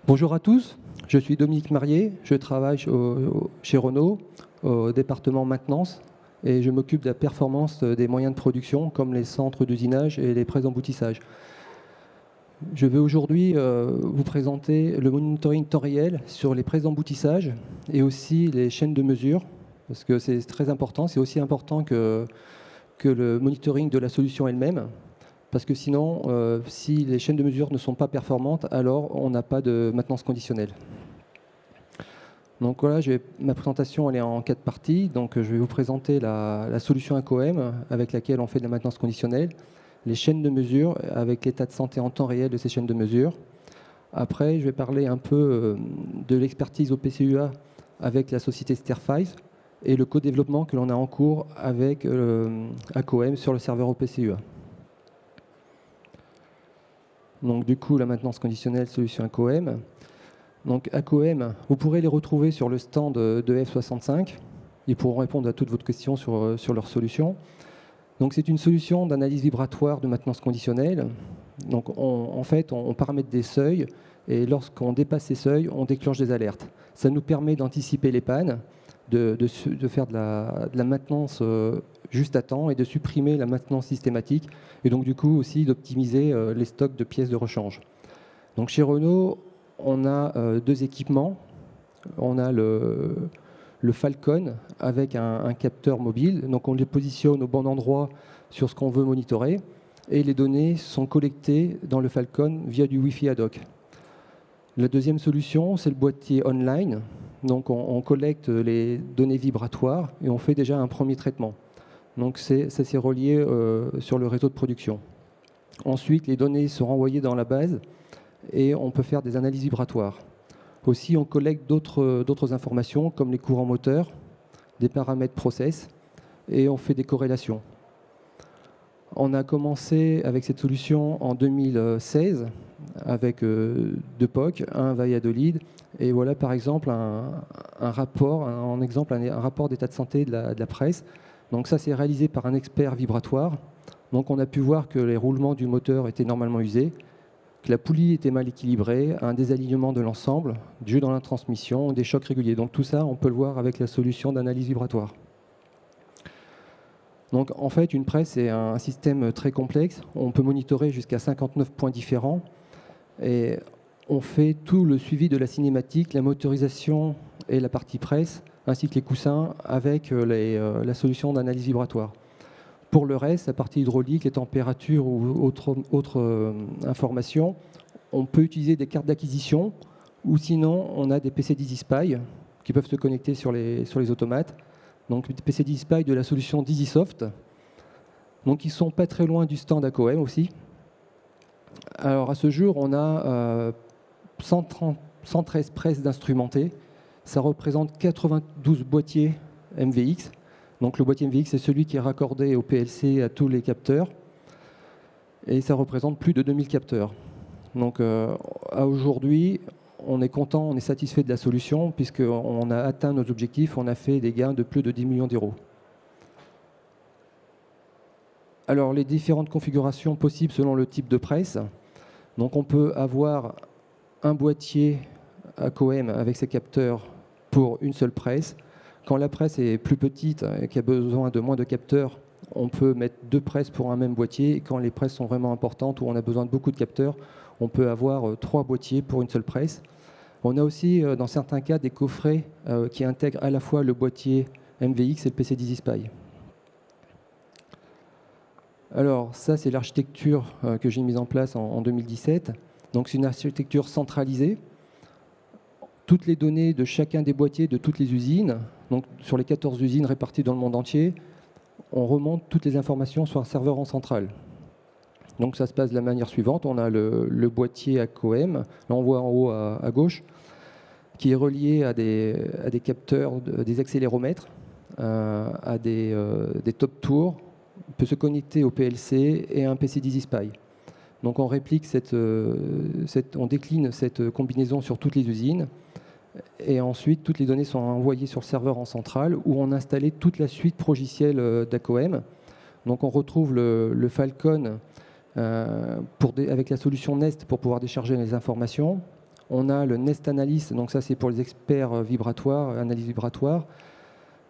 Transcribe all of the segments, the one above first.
Bonjour à tous, je suis Dominique Marié, je travaille chez Renault au département maintenance et je m'occupe de la performance des moyens de production comme les centres d'usinage et les presses d'emboutissage. Je vais aujourd'hui vous présenter le monitoring temps réel sur les presses d'emboutissage et aussi les chaînes de mesure parce que c'est très important, c'est aussi important que le monitoring de la solution elle-même. Parce que sinon, si les chaînes de mesure ne sont pas performantes, alors on n'a pas de maintenance conditionnelle. Donc voilà, ma présentation elle est en 4 parties. Donc je vais vous présenter la solution ACOM avec laquelle on fait de la maintenance conditionnelle, les chaînes de mesure avec l'état de santé en temps réel de ces chaînes de mesure. Après, je vais parler un peu de l'expertise au PCUA avec la société Sterfive et le co-développement que l'on a en cours avec ACOM sur le serveur au PCUA. Donc du coup, la maintenance conditionnelle, solution ACOM. Donc ACOM, vous pourrez les retrouver sur le stand de F65. Ils pourront répondre à toutes vos questions sur leur solution. Donc c'est une solution d'analyse vibratoire de maintenance conditionnelle. Donc en fait, on paramètre des seuils et lorsqu'on dépasse ces seuils, on déclenche des alertes. Ça nous permet d'anticiper les pannes, de faire de la maintenance juste à temps et de supprimer la maintenance systématique et donc du coup aussi d'optimiser les stocks de pièces de rechange. Donc chez Renault, on a 2 équipements. On a le Falcon avec un capteur mobile. Donc on les positionne au bon endroit sur ce qu'on veut monitorer et les données sont collectées dans le Falcon via du Wi-Fi ad hoc. La deuxième solution, c'est le boîtier online. Donc on collecte les données vibratoires et on fait déjà un premier traitement. Donc ça s'est relié sur le réseau de production. Ensuite, les données sont renvoyées dans la base et on peut faire des analyses vibratoires. Aussi, on collecte d'autres informations comme les courants moteurs, des paramètres process et on fait des corrélations. On a commencé avec cette solution en 2016 avec 2 POC, un Valladolid et voilà par exemple un rapport d'état de santé de la presse. Donc ça c'est réalisé par un expert vibratoire. Donc on a pu voir que les roulements du moteur étaient normalement usés, que la poulie était mal équilibrée, un désalignement de l'ensemble, du jeu dans la transmission, des chocs réguliers. Donc tout ça, on peut le voir avec la solution d'analyse vibratoire. Donc en fait, une presse est un système très complexe. On peut monitorer jusqu'à 59 points différents. Et on fait tout le suivi de la cinématique, la motorisation et la partie presse, ainsi que les coussins avec la solution d'analyse vibratoire. Pour le reste, la partie hydraulique, les températures ou autres informations, on peut utiliser des cartes d'acquisition ou sinon on a des PC DigiSpy qui peuvent se connecter sur les automates. Donc des PC DigiSpy de la solution DigiSoft. Donc ils sont pas très loin du stand ACOM aussi. Alors à ce jour, on a 113 presses d'instrumentés. Ça représente 92 boîtiers MVX. Donc le boîtier MVX, c'est celui qui est raccordé au PLC à tous les capteurs. Et ça représente plus de 2000 capteurs. Donc à aujourd'hui, on est content, on est satisfait de la solution puisqu'on a atteint nos objectifs, on a fait des gains de plus de 10 millions d'euros. Alors les différentes configurations possibles selon le type de presse. Donc on peut avoir un boîtier ACOM avec ses capteurs pour une seule presse. Quand la presse est plus petite et qu'il y a besoin de moins de capteurs, on peut mettre 2 presses pour un même boîtier. Et quand les presses sont vraiment importantes ou on a besoin de beaucoup de capteurs, on peut avoir 3 boîtiers pour une seule presse. On a aussi, dans certains cas, des coffrets qui intègrent à la fois le boîtier MVX et le PC DigiSpy. Alors, ça, c'est l'architecture que j'ai mise en place en 2017. Donc, c'est une architecture centralisée. Toutes les données de chacun des boîtiers de toutes les usines, donc sur les 14 usines réparties dans le monde entier, on remonte toutes les informations sur un serveur en centrale. Donc ça se passe de la manière suivante. On a le boîtier ACOM, là on voit en haut à gauche, qui est relié à des capteurs, des accéléromètres, à des top tours, peut se connecter au PLC et à un PC DigiSpy. Donc on réplique on décline cette combinaison sur toutes les usines. Et ensuite, toutes les données sont envoyées sur le serveur en centrale où on a installé toute la suite progicielle d'ACOM. Donc on retrouve le Falcon avec la solution Nest pour pouvoir décharger les informations. On a le Nest Analyst, donc ça c'est pour les experts vibratoires, analyse vibratoire.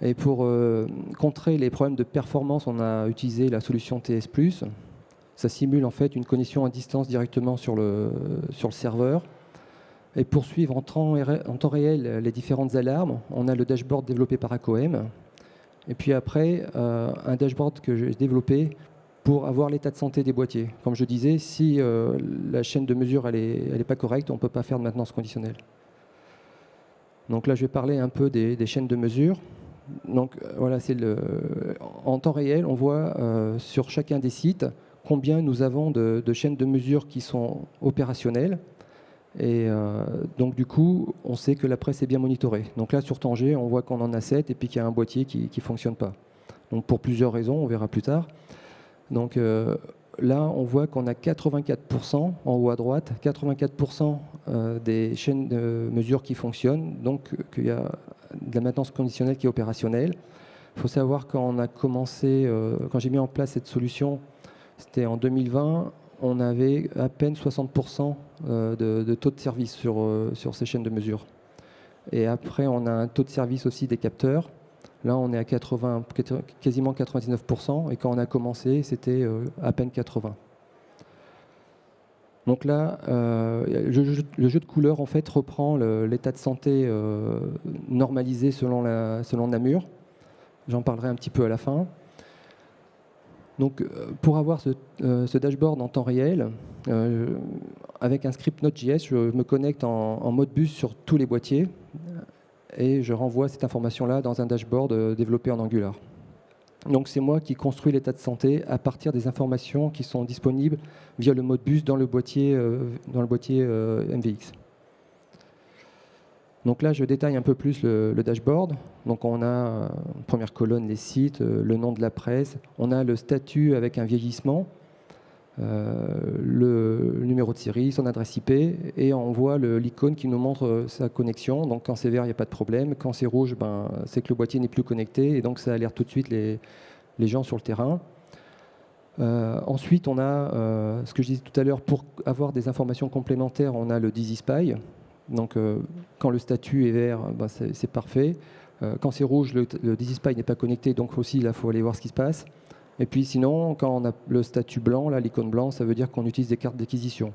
Et pour contrer les problèmes de performance, on a utilisé la solution TS+. Ça simule en fait une connexion à distance directement sur le serveur. Et pour suivre en temps réel les différentes alarmes, on a le dashboard développé par ACOM. Et puis après, un dashboard que j'ai développé pour avoir l'état de santé des boîtiers. Comme je disais, si la chaîne de mesure elle est pas correcte, on ne peut pas faire de maintenance conditionnelle. Donc là, je vais parler un peu des chaînes de mesure. Donc voilà, en temps réel, on voit sur chacun des sites combien nous avons de chaînes de mesure qui sont opérationnelles. Et donc du coup, on sait que la presse est bien monitorée. Donc là, sur Tanger, on voit qu'on en a 7 et puis qu'il y a un boîtier qui ne fonctionne pas. Donc pour plusieurs raisons, on verra plus tard. Donc là, on voit qu'on a 84%, en haut à droite, 84% des chaînes de mesure qui fonctionnent, donc qu'il y a de la maintenance conditionnelle qui est opérationnelle. Il faut savoir quand on a commencé, quand j'ai mis en place cette solution, c'était en 2020, on avait à peine 60% de taux de service sur ces chaînes de mesure. Et après, on a un taux de service aussi des capteurs. Là, on est à quasiment 99%, et quand on a commencé, c'était à peine 80%. Donc là, le jeu de couleurs en fait reprend l'état de santé normalisé selon Namur. J'en parlerai un petit peu à la fin. Donc, pour avoir ce dashboard en temps réel, avec un script Node.js, je me connecte en mode bus sur tous les boîtiers et je renvoie cette information-là dans un dashboard développé en Angular. Donc, c'est moi qui construis l'état de santé à partir des informations qui sont disponibles via le mode bus dans le boîtier MVX. Donc là, je détaille un peu plus le dashboard. Donc on a en première colonne les sites, le nom de la presse, on a le statut avec un vieillissement, le numéro de série, son adresse IP, et on voit l'icône qui nous montre sa connexion. Donc quand c'est vert, il n'y a pas de problème. Quand c'est rouge, c'est que le boîtier n'est plus connecté, et donc ça alerte tout de suite les gens sur le terrain. Ensuite, on a ce que je disais tout à l'heure, pour avoir des informations complémentaires, on a le DisySpy. Donc, quand le statut est vert, c'est parfait. Quand c'est rouge, le DisySpy n'est pas connecté, donc aussi, il faut aller voir ce qui se passe. Et puis sinon, quand on a le statut blanc, l'icône blanc, ça veut dire qu'on utilise des cartes d'acquisition.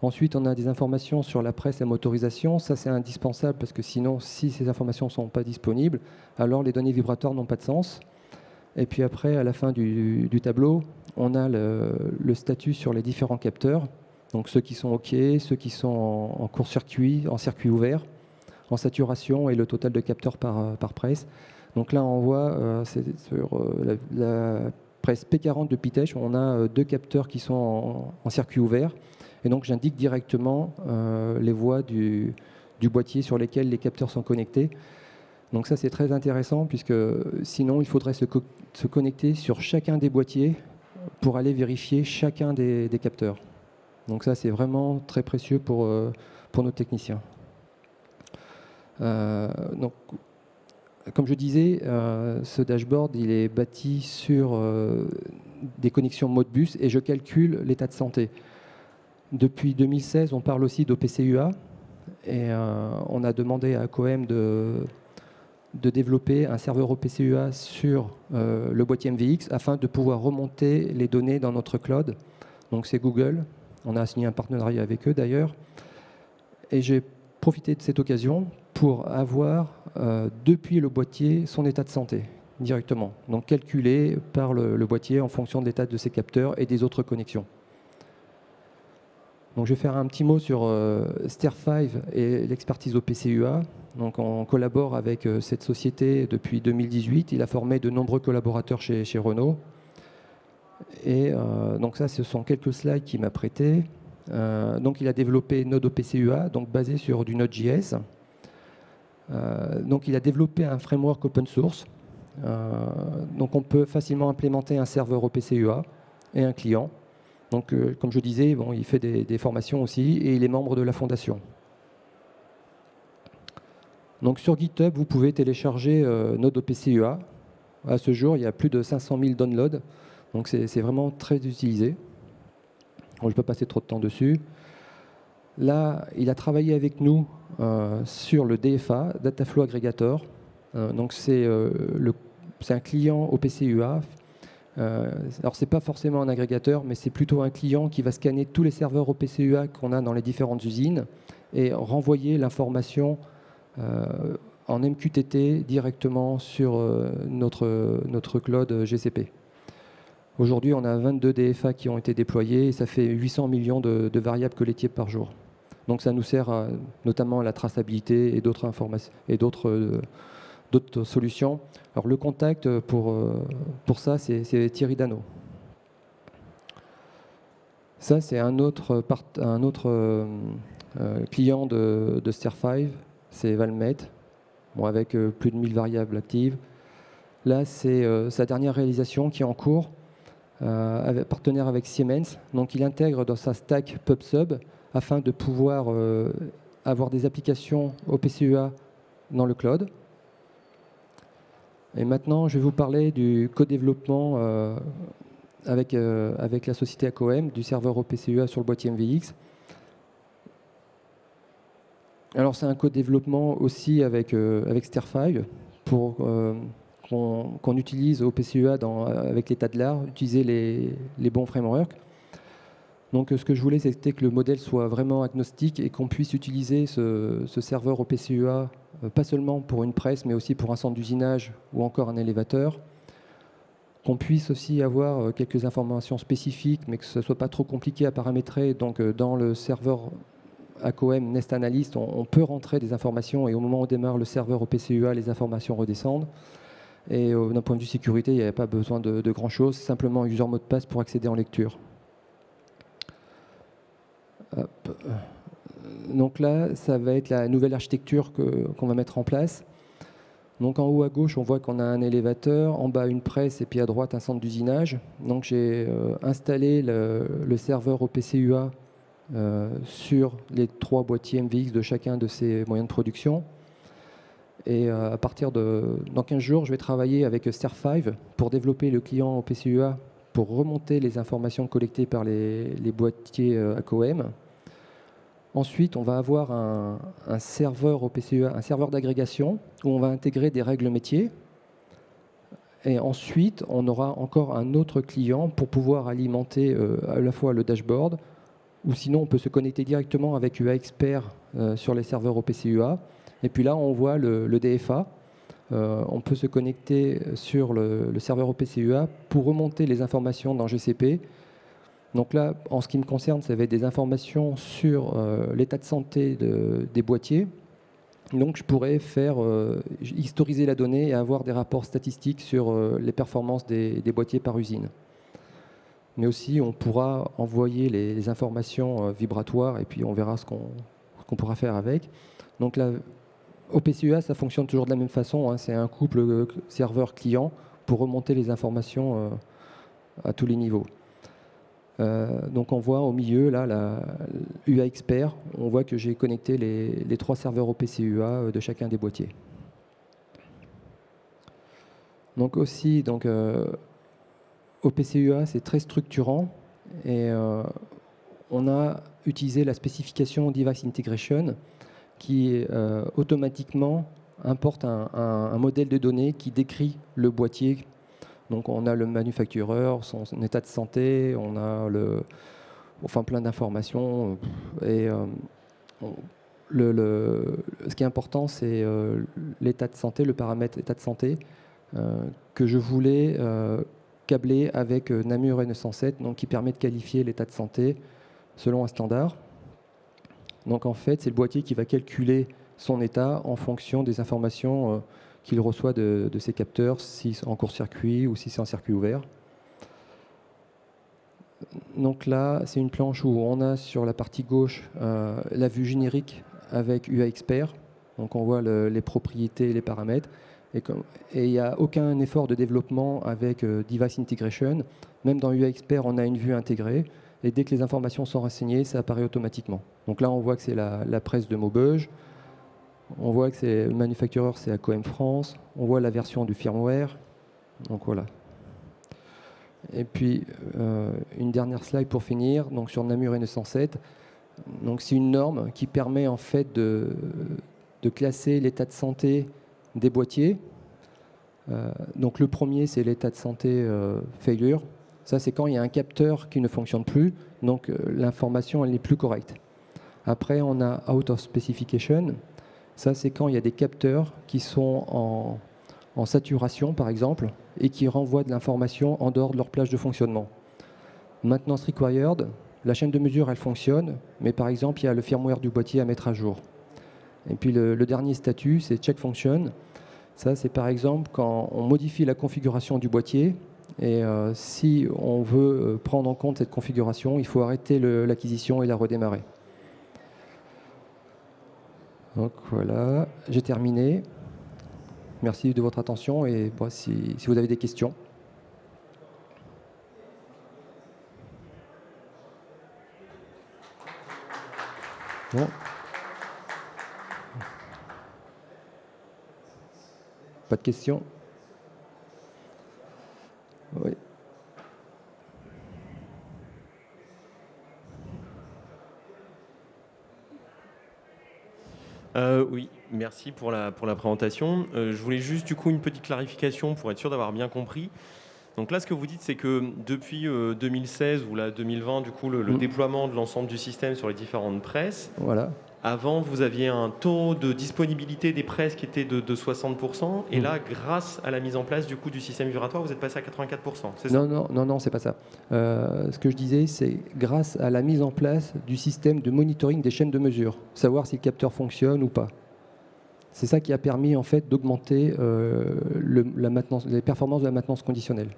Ensuite, on a des informations sur la presse et la motorisation. Ça, c'est indispensable parce que sinon, si ces informations ne sont pas disponibles, alors les données vibratoires n'ont pas de sens. Et puis après, à la fin du tableau, on a le statut sur les différents capteurs. Donc ceux qui sont OK, ceux qui sont en court-circuit, en circuit ouvert, en saturation et le total de capteurs par presse. Donc là, on voit sur la presse P40 de Pitech, on a 2 capteurs qui sont en circuit ouvert. Et donc j'indique directement les voies du boîtier sur lesquelles les capteurs sont connectés. Donc ça, c'est très intéressant puisque sinon, il faudrait se connecter sur chacun des boîtiers pour aller vérifier chacun des capteurs. Donc ça, c'est vraiment très précieux pour nos techniciens. Donc, comme je disais, ce dashboard, il est bâti sur des connexions Modbus et je calcule l'état de santé. Depuis 2016, on parle aussi d'OPCUA et on a demandé à ACOM de développer un serveur OPCUA sur le boîtier MVX afin de pouvoir remonter les données dans notre cloud. Donc c'est Google. On a signé un partenariat avec eux d'ailleurs. Et j'ai profité de cette occasion pour avoir, depuis le boîtier, son état de santé directement. Donc calculé par le boîtier en fonction de l'état de ses capteurs et des autres connexions. Donc je vais faire un petit mot sur Ster5 et l'expertise OPCUA. Donc on collabore avec cette société depuis 2018. Il a formé de nombreux collaborateurs chez Renault. Et donc ça, ce sont quelques slides qu'il m'a prêtés. Donc il a développé Node OPCUA, donc basé sur du Node.js. Donc il a développé un framework open source. Donc on peut facilement implémenter un serveur OPCUA et un client. Donc comme je disais, il fait des formations aussi et il est membre de la fondation. Donc sur GitHub, vous pouvez télécharger Node OPCUA. À ce jour, il y a plus de 500 000 downloads. Donc c'est vraiment très utilisé. Je ne vais pas passer trop de temps dessus. Là, il a travaillé avec nous sur le DFA, Data Flow Aggregator. Donc c'est un client OPC-UA. Alors c'est pas forcément un agrégateur, mais c'est plutôt un client qui va scanner tous les serveurs OPC-UA qu'on a dans les différentes usines et renvoyer l'information en MQTT directement sur notre cloud GCP. Aujourd'hui, on a 22 DFA qui ont été déployés et ça fait 800 millions de variables collectées par jour. Donc ça nous sert notamment à la traçabilité et d'autres informations et d'autres solutions. Alors le contact pour ça, c'est Thierry Dano. Ça, c'est un autre client de Stir5, c'est Valmet, bon, avec plus de 1000 variables actives. Là, c'est sa dernière réalisation qui est en cours, partenaire avec Siemens. Donc il intègre dans sa stack PubSub afin de pouvoir avoir des applications OPC-UA dans le cloud. Et maintenant, je vais vous parler du co-développement avec la société ACOM, du serveur OPC-UA sur le boîtier MVX. Alors, c'est un co-développement aussi avec Stir5 pour qu'on utilise OPC-UA avec l'état de l'art, utiliser les bons frameworks. Donc ce que je voulais, c'était que le modèle soit vraiment agnostique et qu'on puisse utiliser ce serveur OPC-UA pas seulement pour une presse, mais aussi pour un centre d'usinage ou encore un élévateur. Qu'on puisse aussi avoir quelques informations spécifiques, mais que ce ne soit pas trop compliqué à paramétrer. Donc dans le serveur ACOM Nest Analyst, on peut rentrer des informations et au moment où on démarre le serveur OPC-UA, les informations redescendent. Et d'un point de vue sécurité, il n'y avait pas besoin de grand-chose, simplement un user mot de passe pour accéder en lecture. Hop. Donc là, ça va être la nouvelle architecture qu'on va mettre en place. Donc en haut à gauche, on voit qu'on a un élévateur, en bas une presse et puis à droite un centre d'usinage. Donc j'ai installé le serveur OPC-UA sur les 3 boîtiers MVX de chacun de ces moyens de production. Et à partir dans 15 jours, je vais travailler avec Stir5 pour développer le client OPC-UA pour remonter les informations collectées par les boîtiers ACOM. Ensuite, on va avoir un serveur OPC-UA, un serveur d'agrégation où on va intégrer des règles métiers. Et ensuite, on aura encore un autre client pour pouvoir alimenter à la fois le dashboard, ou sinon on peut se connecter directement avec UA Expert sur les serveurs OPC-UA. Et puis là, on voit le DFA. On peut se connecter sur le serveur OPC-UA pour remonter les informations dans GCP. Donc là, en ce qui me concerne, ça va être des informations sur l'état de santé des boîtiers. Donc je pourrais historiser la donnée et avoir des rapports statistiques sur les performances des boîtiers par usine. Mais aussi, on pourra envoyer les informations vibratoires et puis on verra ce qu'on pourra faire avec. Donc là, OPC-UA, ça fonctionne toujours de la même façon. Hein, c'est un couple serveur-client pour remonter les informations à tous les niveaux. Donc on voit au milieu, là, la UA Expert, on voit que j'ai connecté les 3 serveurs OPC-UA de chacun des boîtiers. Donc aussi, OPC-UA, c'est très structurant et on a utilisé la spécification Device Integration qui automatiquement importe un modèle de données qui décrit le boîtier. Donc on a le manufactureur, son état de santé, on a plein d'informations. Et ce qui est important, c'est l'état de santé, le paramètre état de santé que je voulais câbler avec Namur N907, donc qui permet de qualifier l'état de santé selon un standard. Donc en fait, c'est le boîtier qui va calculer son état en fonction des informations qu'il reçoit de ses capteurs, si c'est en court-circuit ou si c'est en circuit ouvert. Donc là, c'est une planche où on a sur la partie gauche la vue générique avec UA Expert. Donc on voit les propriétés et les paramètres. Et il n'y a aucun effort de développement avec Device Integration. Même dans UA Expert, on a une vue intégrée. Et dès que les informations sont renseignées, ça apparaît automatiquement. Donc là, on voit que c'est la presse de Maubeuge. On voit que le manufactureur, c'est ACOM France. On voit la version du firmware. Donc voilà. Et puis, une dernière slide pour finir. Donc sur Namur N907, Donc c'est une norme qui permet en fait de classer l'état de santé des boîtiers. Donc le premier, c'est l'état de santé failure. Ça, c'est quand il y a un capteur qui ne fonctionne plus, donc l'information, elle n'est plus correcte. Après, on a out of specification. Ça, c'est quand il y a des capteurs qui sont en saturation, par exemple, et qui renvoient de l'information en dehors de leur plage de fonctionnement. Maintenance required, la chaîne de mesure, elle fonctionne, mais par exemple, il y a le firmware du boîtier à mettre à jour. Et puis le dernier statut, c'est check function. Ça, c'est par exemple quand on modifie la configuration du boîtier, et si on veut prendre en compte cette configuration, il faut arrêter l'acquisition et la redémarrer. Donc voilà, j'ai terminé. Merci de votre attention et bon, si vous avez des questions. Bon. Pas de questions? Oui. Oui, merci pour la présentation. Je voulais juste du coup une petite clarification pour être sûr d'avoir bien compris. Donc là, ce que vous dites, c'est que depuis 2016 ou là 2020, du coup, le déploiement de l'ensemble du système sur les différentes presses. Voilà. Avant, vous aviez un taux de disponibilité des presses qui était de 60%. Et là, grâce à la mise en place du coup du système vibratoire, vous êtes passé à 84%. C'est ça ? Non, c'est pas ça. Ce que je disais, c'est grâce à la mise en place du système de monitoring des chaînes de mesure, savoir si le capteur fonctionne ou pas. C'est ça qui a permis en fait d'augmenter les performances de la maintenance conditionnelle.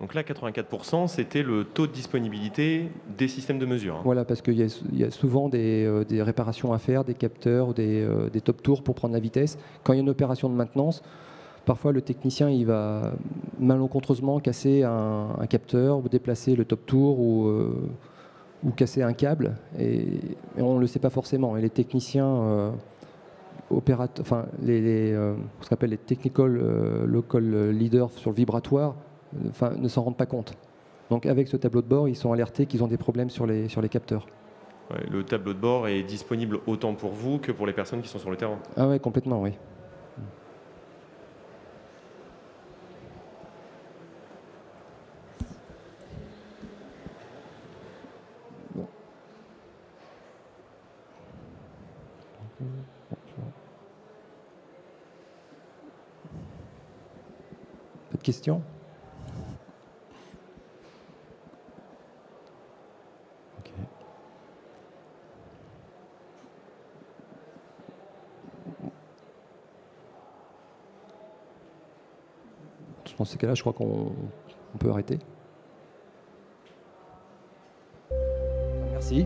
Donc là, 84%, c'était le taux de disponibilité des systèmes de mesure. Voilà, parce qu'il y a souvent des réparations à faire, des capteurs, des top tours pour prendre la vitesse. Quand il y a une opération de maintenance, parfois le technicien il va malencontreusement casser un capteur, ou déplacer le top tour, ou casser un câble, et on ne le sait pas forcément. Et les techniciens ce qu'on appelle les technical local leaders sur le vibratoire, ne s'en rendent pas compte. Donc avec ce tableau de bord, ils sont alertés qu'ils ont des problèmes sur les capteurs. Ouais, le tableau de bord est disponible autant pour vous que pour les personnes qui sont sur le terrain. Ah ouais, complètement, oui. Bon. Pas de questions ? Ok. Dans ces cas-là, je crois qu'on peut arrêter. Merci.